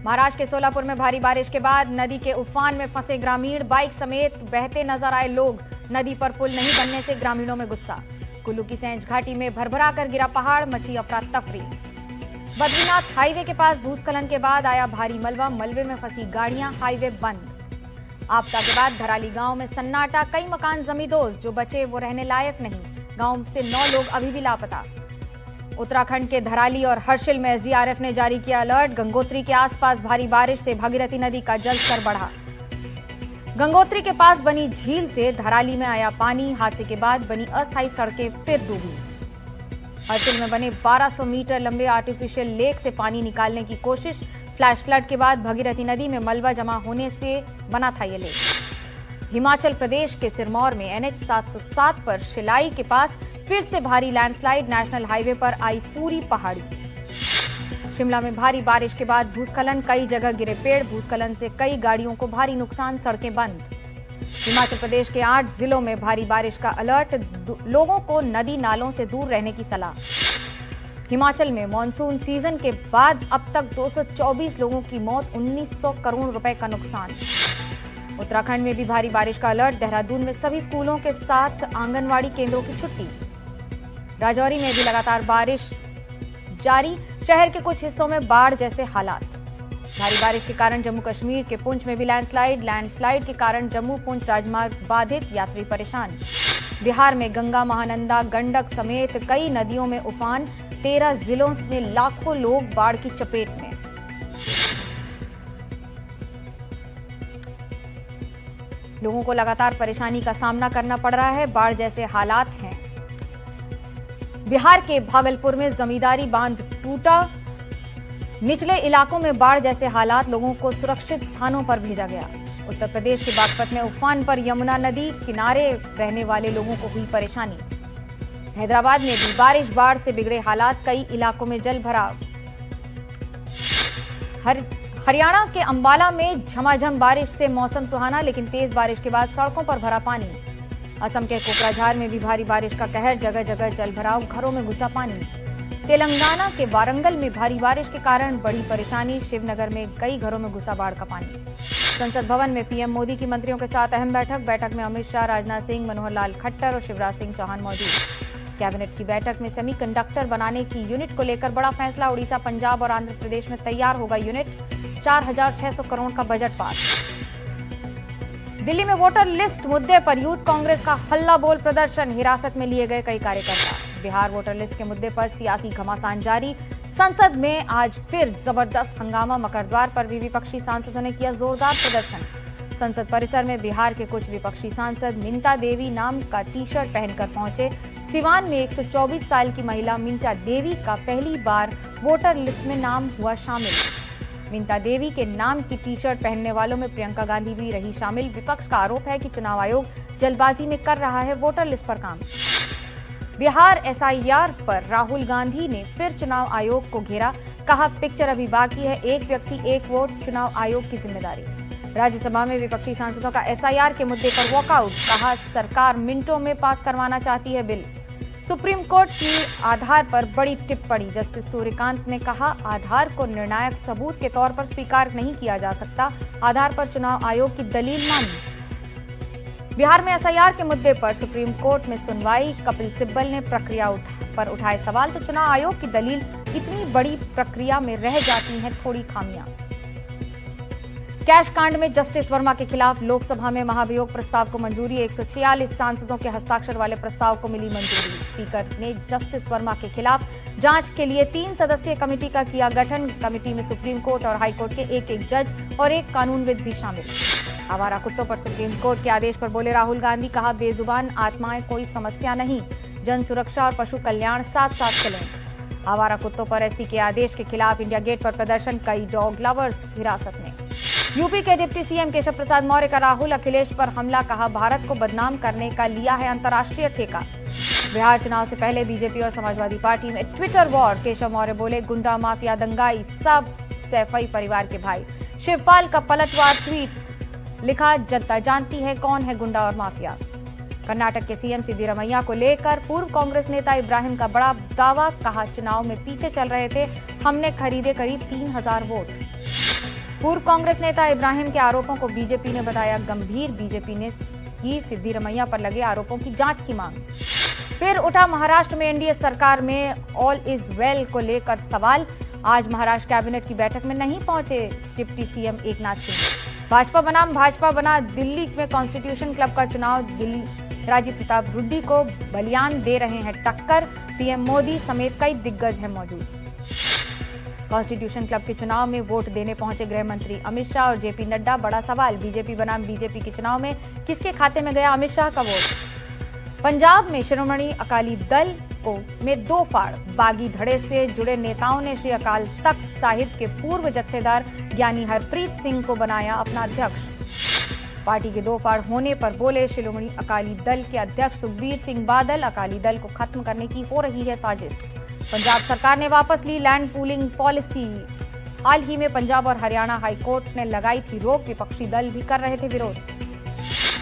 महाराष्ट्र के सोलापुर में भारी बारिश के बाद नदी के उफान में फंसे ग्रामीण, बाइक समेत बहते नजर आए लोग। नदी पर पुल नहीं बनने से ग्रामीणों में गुस्सा। कुल्लू की सैंज घाटी में भरभरा कर गिरा पहाड़, मची अफरा तफरी। बद्रीनाथ हाईवे के पास भूस्खलन के बाद आया भारी मलबा, मलबे में फंसी गाड़ियां, हाईवे बंद। आपदा के बाद धराली गांव में सन्नाटा, कई मकान जमींदोज, जो बचे वो रहने लायक नहीं। गांव से 9 लोग अभी भी लापता। उत्तराखंड के धराली और हर्षिल में एसडीआरएफ ने जारी किया अलर्ट। गंगोत्री के आसपास भारी बारिश से भागीरथी नदी का जलस्तर बढ़ा। गंगोत्री के पास बनी झील से धराली में आया पानी। हादसे के बाद बनी अस्थायी सड़कें फिर डूबी। हर्षिल में बने 1200 मीटर लंबे आर्टिफिशियल लेक से पानी निकालने की कोशिश। फ्लैश फ्लड के बाद भागीरथी नदी में मलबा जमा होने से बना था ये लेक। हिमाचल प्रदेश के सिरमौर में एनएच 707 पर शिलाई के पास फिर से भारी लैंडस्लाइड। नेशनल हाईवे पर आई पूरी पहाड़ी। शिमला में भारी बारिश के बाद भूस्खलन, कई जगह गिरे पेड़। भूस्खलन से कई गाड़ियों को भारी नुकसान, सड़कें बंद। हिमाचल प्रदेश के 8 जिलों में भारी बारिश का अलर्ट। लोगों को नदी नालों से दूर रहने की सलाह। हिमाचल में मानसून सीजन के बाद अब तक 224 लोगों की मौत, 1900 करोड़ रुपए का नुकसान। उत्तराखंड में भी भारी बारिश का अलर्ट। देहरादून में सभी स्कूलों के साथ आंगनवाड़ी केंद्रों की छुट्टी। राजौरी में भी लगातार बारिश जारी। शहर के कुछ हिस्सों में बाढ़ जैसे हालात। भारी बारिश के कारण जम्मू कश्मीर के पुंछ में भी लैंडस्लाइड के कारण जम्मू पुंछ राजमार्ग बाधित, यात्री परेशान। बिहार में गंगा, महानंदा, गंडक समेत कई नदियों में उफान। 13 जिलों में लाखों लोग बाढ़ की चपेट में। लोगों को लगातार परेशानी का सामना करना पड़ रहा है। बाढ़ जैसे हालात हैं। बिहार के भागलपुर में जमींदारी बांध टूटा। निचले इलाकों में बाढ़ जैसे हालात, लोगों को सुरक्षित स्थानों पर भेजा गया। उत्तर प्रदेश के बागपत में उफान पर यमुना नदी किनारे रहने वाले लोगों को हुई परेशानी। हैदराबाद में भी बारिश, बाढ़ से बिगड़े हालात, कई इलाकों में जल भराव। हरियाणा के अंबाला में झमाझम बारिश से मौसम सुहाना, लेकिन तेज बारिश के बाद सड़कों पर भरा पानी। असम के कोकराझार में भी भारी बारिश का कहर, जगह जगह जलभराव, घरों में घुसा पानी। तेलंगाना के वारंगल में भारी बारिश के कारण बड़ी परेशानी। शिवनगर में कई घरों में घुसा बाढ़ का पानी। संसद भवन में पीएम मोदी की मंत्रियों के साथ अहम बैठक में अमित शाह, राजनाथ सिंह, मनोहर लाल खट्टर और शिवराज सिंह चौहान मौजूद। कैबिनेट की बैठक में सेमीकंडक्टर बनाने की यूनिट को लेकर बड़ा फैसला। उड़ीसा, पंजाब और आंध्र प्रदेश में तैयार होगा यूनिट। 4600 करोड़ का बजट पास। दिल्ली में वोटर लिस्ट मुद्दे पर यूथ कांग्रेस का हल्ला बोल प्रदर्शन। हिरासत में लिए गए कई कार्यकर्ता। बिहार वोटर लिस्ट के मुद्दे पर सियासी घमासान जारी। संसद में आज फिर जबरदस्त हंगामा। मकरद्वार पर भी विपक्षी सांसदों ने किया जोरदार प्रदर्शन। संसद परिसर में बिहार के कुछ विपक्षी सांसद मिंता देवी नाम का टी-शर्ट पहनकर पहुंचे। सिवान में 124 साल की महिला मिंता देवी का पहली बार वोटर लिस्ट में नाम हुआ शामिल। मिंता देवी के नाम की टी-शर्ट पहनने वालों में प्रियंका गांधी भी रही शामिल। विपक्ष का आरोप है कि चुनाव आयोग जल्दबाजी में कर रहा है वोटर लिस्ट पर काम। बिहार एसआईआर पर राहुल गांधी ने फिर चुनाव आयोग को घेरा। कहा, पिक्चर अभी बाकी है, एक व्यक्ति एक वोट, चुनाव आयोग की जिम्मेदारी। राज्यसभा में विपक्षी सांसदों का एसआईआर के मुद्दे पर वॉकआउट। कहा, सरकार मिनटों में पास करवाना चाहती है बिल। सुप्रीम कोर्ट की आधार पर बड़ी टिप्पणी। जस्टिस सूर्यकांत ने कहा, आधार को निर्णायक सबूत के तौर पर स्वीकार नहीं किया जा सकता। आधार पर चुनाव आयोग की दलील मानी। बिहार में एसआईआर के मुद्दे पर सुप्रीम कोर्ट में सुनवाई। कपिल सिब्बल ने प्रक्रिया पर उठाए सवाल। तो चुनाव आयोग की दलील, इतनी बड़ी प्रक्रिया में रह जाती हैं थोड़ी खामियां। कैश कांड में जस्टिस वर्मा के खिलाफ लोकसभा में महाभियोग प्रस्ताव को मंजूरी। 146 सांसदों के हस्ताक्षर वाले प्रस्ताव को मिली मंजूरी। स्पीकर ने जस्टिस वर्मा के खिलाफ जांच के लिए 3 सदस्यीय कमेटी का किया गठन। कमेटी में सुप्रीम कोर्ट और हाई कोर्ट के एक जज और एक कानूनविद भी शामिल। आवारा कुत्तों पर सुप्रीम कोर्ट के आदेश पर बोले राहुल गांधी। कहा, बेजुबान आत्माएं कोई समस्या नहीं, जन सुरक्षा और पशु कल्याण साथ साथ चलें। आवारा कुत्तों पर एससी के आदेश के खिलाफ इंडिया गेट पर प्रदर्शन। कई डॉग लवर्स हिरासत में। यूपी के डिप्टी सीएम केशव प्रसाद मौर्य का राहुल अखिलेश पर हमला। कहा, भारत को बदनाम करने का लिया है अंतर्राष्ट्रीय ठेका। बिहार चुनाव से पहले बीजेपी और समाजवादी पार्टी में ट्विटर वॉर। केशव मौर्य बोले, गुंडा माफिया दंगाई सब सैफई परिवार के भाई। शिवपाल का पलटवार ट्वीट। लिखा, जनता जानती है कौन है गुंडा और माफिया। कर्नाटक के सीएम सिद्धारमैया को लेकर पूर्व कांग्रेस नेता इब्राहिम का बड़ा दावा। कहा, चुनाव में पीछे चल रहे थे, हमने खरीदे करीब 3000 वोट। पूर्व कांग्रेस नेता इब्राहिम के आरोपों को बीजेपी ने बताया गंभीर। बीजेपी ने की सिद्धिरमैया पर लगे आरोपों की जांच की मांग। फिर उठा महाराष्ट्र में एनडीए सरकार में ऑल इज वेल को लेकर सवाल। आज महाराष्ट्र कैबिनेट की बैठक में नहीं पहुंचे डिप्टी सीएम एकनाथ शिंदे। भाजपा बना दिल्ली में कॉन्स्टिट्यूशन क्लब का चुनाव। दिल्ली राजीव प्रताप रुड्डी को बलियान दे रहे हैं टक्कर। पीएम मोदी समेत कई दिग्गज हैं मौजूद। कॉन्स्टिट्यूशन क्लब के चुनाव में वोट देने पहुंचे गृह मंत्री अमित शाह और जेपी नड्डा। बड़ा सवाल, बीजेपी बनाम बीजेपी के चुनाव में किसके खाते में गया अमित शाह का वोट। पंजाब में शिरोमणि अकाली दल को में 2 फाड़। बागी धड़े से जुड़े नेताओं ने श्री अकाल तख्त साहिब के पूर्व जत्थेदार ज्ञानी हरप्रीत सिंह को बनाया अपना अध्यक्ष। पार्टी के 2 फाड़ होने पर बोले शिरोमणि अकाली दल के अध्यक्ष सुखबीर सिंह बादल, अकाली दल को खत्म करने की हो रही है साजिश। पंजाब सरकार ने वापस ली लैंड पूलिंग पॉलिसी। हाल ही में पंजाब और हरियाणा हाईकोर्ट ने लगाई थी रोक। विपक्षी दल भी कर रहे थे विरोध।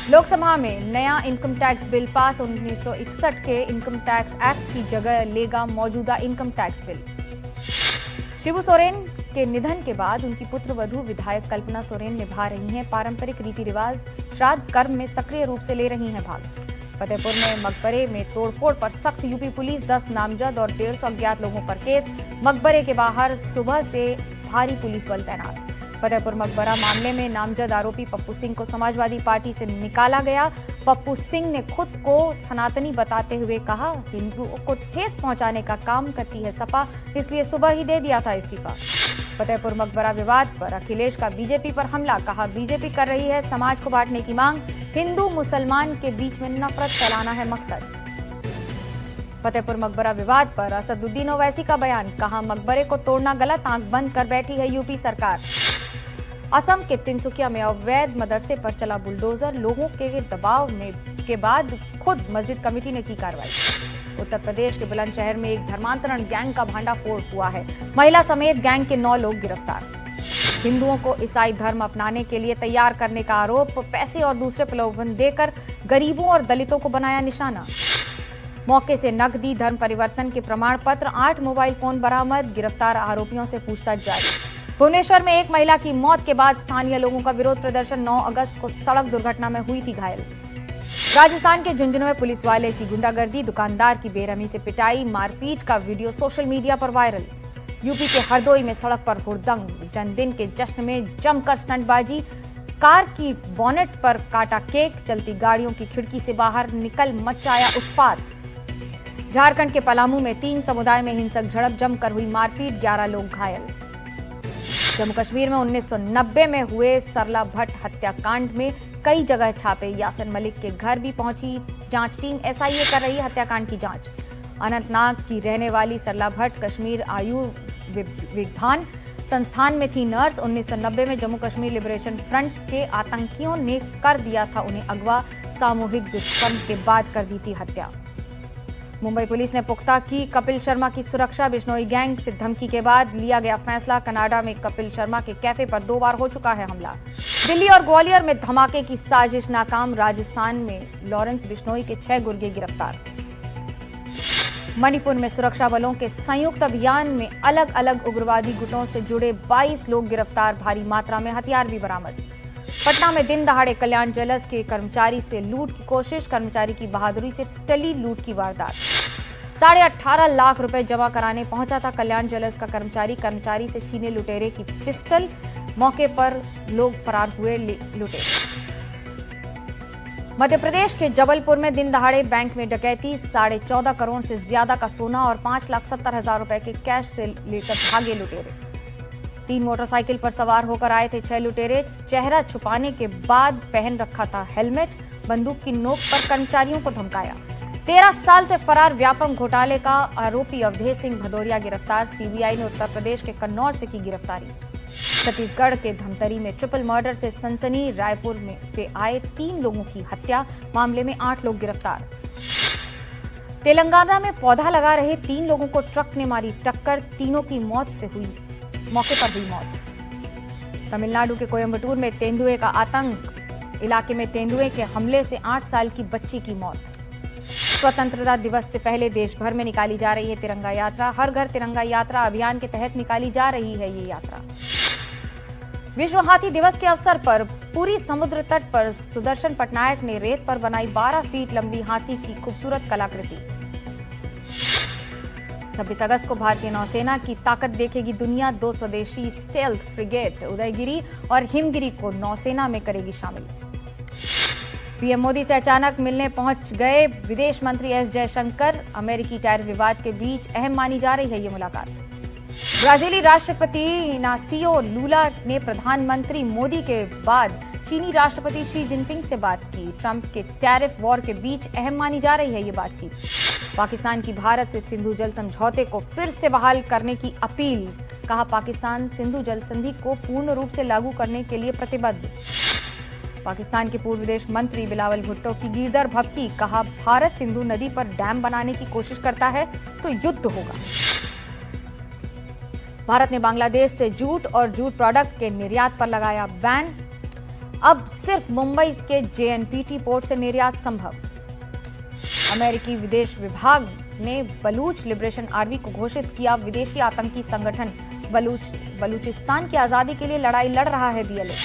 लोकसभा में नया इनकम टैक्स बिल पास। 1961 के इनकम टैक्स एक्ट की जगह लेगा मौजूदा income tax bill. Shibu Soren के निधन के बाद उनकी पुत्र वधू विधायक कल्पना सोरेन निभा रही हैं पारंपरिक रीति रिवाज। श्राद्ध कर्म में सक्रिय रूप से ले रही हैं भाग। फतेहपुर में मकबरे में तोड़फोड़ पर सख्त। यूपी पुलिस 10 नामजद और 150 अज्ञात लोगों पर केस। मकबरे के बाहर सुबह से भारी पुलिस बल तैनात। फतेहपुर मकबरा मामले में नामजद आरोपी पप्पू सिंह को समाजवादी पार्टी से निकाला गया। पप्पू सिंह ने खुद को सनातनी बताते हुए कहा, हिंदुओं को ठेस पहुंचाने का काम करती है सपा, इसलिए सुबह ही दे दिया था इस्तीफा। फतेहपुर मकबरा विवाद पर अखिलेश का बीजेपी पर हमला। कहा, बीजेपी कर रही है समाज को बांटने की मांग। हिंदू मुसलमान के बीच में नफरत फैलाना है मकसद। फतेहपुर मकबरा विवाद पर असदुद्दीन ओवैसी का बयान। कहा, मकबरे को तोड़ना गलत, आंख बंद कर बैठी है यूपी सरकार। असम के तिनसुकिया में अवैध मदरसे पर चला बुलडोजर। लोगों के दबाव में के बाद खुद मस्जिद कमेटी ने की कार्रवाई। उत्तर प्रदेश के बुलंदशहर में एक धर्मांतरण गैंग का भांडाफोड़ हुआ है। महिला समेत गैंग के 9 लोग गिरफ्तार। हिंदुओं को ईसाई धर्म अपनाने के लिए तैयार करने का आरोप। पैसे और दूसरे प्रलोभन देकर गरीबों और दलितों को बनाया निशाना। मौके से नकदी, धर्म परिवर्तन के प्रमाण पत्र, 8 मोबाइल फोन बरामद। गिरफ्तार आरोपियों से पूछताछ जारी। भुवनेश्वर में एक महिला की मौत के बाद स्थानीय लोगों का विरोध प्रदर्शन। 9 अगस्त को सड़क दुर्घटना में हुई थी घायल। राजस्थान के झुंझुनू में पुलिस वाले की गुंडागर्दी, दुकानदार की बेरहमी से पिटाई, मारपीट का वीडियो सोशल मीडिया पर वायरल। यूपी के हरदोई में सड़क पर हुड़दंग। जन्मदिन के जश्न में जमकर स्टंटबाजी। कार की बोनेट पर काटा केक। चलती गाड़ियों की खिड़की से बाहर निकल मचाया उत्पात। झारखंड के पलामू में 3 समुदाय में हिंसक झड़प, जमकर हुई मारपीट, 11 लोग घायल। जम्मू कश्मीर में 1990 में हुए सरला भट्ट हत्याकांड में कई जगह छापे। यासिन मलिक के घर भी पहुंची जांच टीम। एसआईए कर रही हत्याकांड की जांच। अनंतनाग की रहने वाली सरला भट्ट कश्मीर आयुर्विज्ञान संस्थान में थी नर्स। 1990 में जम्मू कश्मीर लिबरेशन फ्रंट के आतंकियों ने कर दिया था उन्हें अगवा। सामूहिक दुष्कर्म के बाद कर दी थी हत्या। मुंबई पुलिस ने पुख्ता की कपिल शर्मा की सुरक्षा। बिश्नोई गैंग से धमकी के बाद लिया गया फैसला। कनाडा में कपिल शर्मा के कैफे पर 2 बार हो चुका है हमला। दिल्ली और ग्वालियर में धमाके की साजिश नाकाम। राजस्थान में लॉरेंस बिश्नोई के 6 गुर्गे गिरफ्तार। मणिपुर में सुरक्षा बलों के संयुक्त अभियान में अलग अलग उग्रवादी गुटों से जुड़े 22 लोग गिरफ्तार। भारी मात्रा में हथियार भी बरामद। पटना में दिन दहाड़े कल्याण ज्वेलर्स के कर्मचारी से लूट की कोशिश। कर्मचारी की बहादुरी से टली लूट की वारदात। 18.5 लाख रुपए जमा कराने पहुंचा था कल्याण ज्वेलर्स का कर्मचारी से छीने लुटेरे की पिस्टल। मौके पर लोग फरार हुए लुटेरे। मध्य प्रदेश के जबलपुर में दिन दहाड़े बैंक में डकैती। 14.5 करोड़ से ज्यादा का सोना और 5,70,000 रुपए के कैश से लेकर भागे लुटेरे। 3 मोटरसाइकिल पर सवार होकर आए थे 6 लुटेरे। चेहरा छुपाने के बाद पहन रखा था हेलमेट। बंदूक की नोक पर कर्मचारियों को धमकाया। 13 साल से फरार व्यापम घोटाले का आरोपी अवधेश सिंह भदौरिया गिरफ्तार। सीबीआई ने उत्तर प्रदेश के कन्नौज से की गिरफ्तारी। छत्तीसगढ़ के धमतरी में ट्रिपल मर्डर से सनसनी। रायपुर में से आए 3 लोगों की हत्या। मामले में 8 लोग गिरफ्तार। तेलंगाना में पौधा लगा रहे 3 लोगों को ट्रक ने मारी टक्कर। तीनों की मौके पर हुई मौत। तमिलनाडु के कोयम्बटूर में तेंदुए का आतंक। इलाके में तेंदुए के हमले से 8 साल की बच्ची की मौत। स्वतंत्रता दिवस से पहले देश भर में निकाली जा रही है तिरंगा यात्रा। हर घर तिरंगा यात्रा अभियान के तहत निकाली जा रही है ये यात्रा। विश्व हाथी दिवस के अवसर पर पूरी समुद्र तट पर सुदर्शन पटनायक ने रेत पर बनाई 12 फीट लंबी हाथी की खूबसूरत कलाकृति। 26 अगस्त को भारतीय नौसेना की ताकत देखेगी दुनिया। 2 स्वदेशी स्टेल्थ फ्रिगेट उदयगिरी और हिमगिरी को नौसेना में करेगी शामिल। पीएम मोदी से अचानक मिलने पहुंच गए विदेश मंत्री एस जयशंकर। अमेरिकी टैरिफ विवाद के बीच अहम मानी जा रही है ये मुलाकात। ब्राजीली राष्ट्रपति इनासियो लूला ने प्रधानमंत्री मोदी के बाद चीनी राष्ट्रपति शी जिनपिंग से बात की। ट्रंप के टैरिफ वॉर के बीच अहम मानी जा रही है ये बातचीत। पाकिस्तान की भारत से सिंधु जल समझौते को फिर से बहाल करने की अपील। कहा, पाकिस्तान सिंधु जल संधि को पूर्ण रूप से लागू करने के लिए प्रतिबद्ध। पाकिस्तान के पूर्व विदेश मंत्री बिलावल भुट्टो की गिरदर भभकी। कहा, भारत सिंधु नदी पर डैम बनाने की कोशिश करता है तो युद्ध होगा। भारत ने बांग्लादेश से जूट और जूट प्रोडक्ट के निर्यात पर लगाया बैन। अब सिर्फ मुंबई के जेएनपीटी पोर्ट से निर्यात संभव। अमेरिकी विदेश विभाग ने बलूच लिबरेशन आर्मी को घोषित किया विदेशी आतंकी संगठन। बलूचिस्तान की आजादी के लिए लड़ाई लड़ रहा है बीएलए।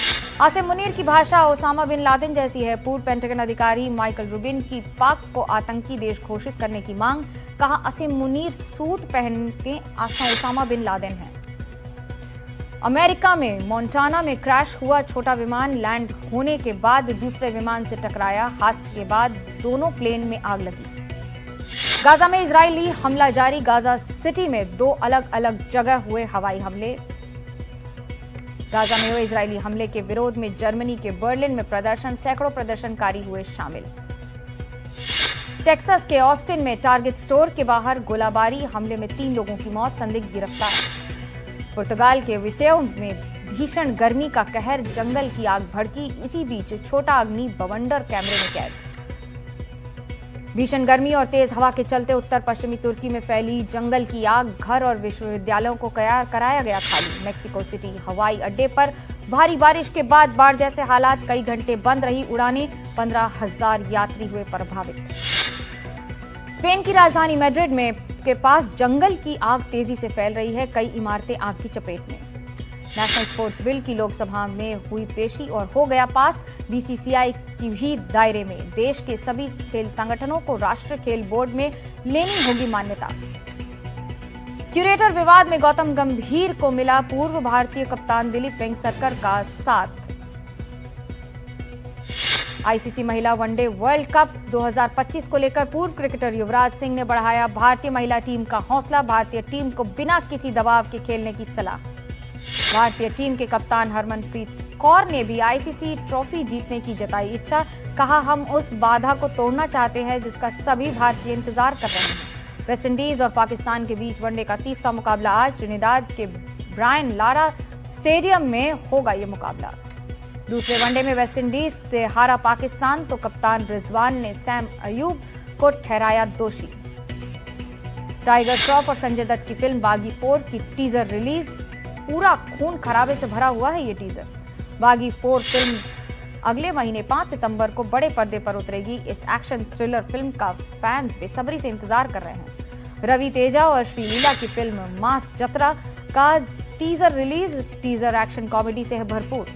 आसिम मुनीर की भाषा ओसामा बिन लादेन जैसी है। पूर्व पेंटागन अधिकारी माइकल रूबिन की पाक को आतंकी देश घोषित करने की मांग। कहा, आसिम मुनीर सूट पहन के ओसामा बिन लादेन है। अमेरिका में मोंटाना में क्रैश हुआ छोटा विमान। लैंड होने के बाद दूसरे विमान से टकराया। हादसे के बाद दोनों प्लेन में आग लगी। गाजा में इजरायली हमला जारी। गाजा सिटी में 2 अलग अलग जगह हुए हवाई हमले। गाजा में हुए इजरायली हमले के विरोध में जर्मनी के बर्लिन में प्रदर्शन। सैकड़ों प्रदर्शनकारी हुए शामिल। टेक्सास के ऑस्टिन में टारगेट स्टोर के बाहर गोलाबारी। हमले में 3 लोगों की मौत, संदिग्ध गिरफ्तार। पुर्तगाल के विसेओ में भीषण गर्मी का कहर। जंगल की आग भड़की। इसी बीच छोटा अग्नि बवंडर कैमरे में कैद। भीषण गर्मी और तेज हवा के चलते उत्तर पश्चिमी तुर्की में फैली जंगल की आग। घर और विश्वविद्यालयों को कराया गया खाली। मेक्सिको सिटी हवाई अड्डे पर भारी बारिश के बाद बाढ़ जैसे हालात। कई घंटे बंद रही उड़ानें। 15,000 यात्री हुए प्रभावित। स्पेन की राजधानी मैड्रिड में के पास जंगल की आग तेजी से फैल रही है। कई इमारतें आग की चपेट में। नेशनल स्पोर्ट्स बिल की लोकसभा में हुई पेशी और हो गया पास। बीसीसीआई की भी दायरे में। देश के सभी खेल संगठनों को राष्ट्रीय खेल बोर्ड में लेनी होगी मान्यता। क्यूरेटर विवाद में गौतम गंभीर को मिला पूर्व भारतीय कप्तान दिलीप वेंगसरकर का साथ। आईसीसी महिला वनडे वर्ल्ड कप 2025 को लेकर पूर्व क्रिकेटर युवराज सिंह ने बढ़ाया भारतीय महिला टीम का हौसला। भारतीय टीम को बिना किसी दबाव के खेलने की सलाह। भारतीय टीम के कप्तान हरमनप्रीत कौर ने भी आईसीसी ट्रॉफी जीतने की जताई इच्छा। कहा, हम उस बाधा को तोड़ना चाहते हैं जिसका सभी भारतीय इंतजार कर रहे हैं। वेस्टइंडीज और पाकिस्तान के बीच वनडे का तीसरा मुकाबला आज। ट्रिनिडाद के ब्रायन लारा स्टेडियम में होगा ये मुकाबला। दूसरे वनडे में वेस्टइंडीज से हारा पाकिस्तान तो कप्तान रिजवान ने सैम अयूब को ठहराया दोषी। टाइगर श्रॉफ और संजय दत्त की फिल्म बागी 4 की टीजर रिलीज। पूरा खून खराबे से भरा हुआ है ये टीजर। बागी 4 फिल्म अगले महीने 5 सितंबर को बड़े पर्दे पर उतरेगी। इस एक्शन थ्रिलर फिल्म का फैंस बेसब्री से इंतजार कर रहे हैं। रवि तेजा और श्रीलीला की फिल्म मास जतरा का teaser release. Teaser action comedy से है भरपूर।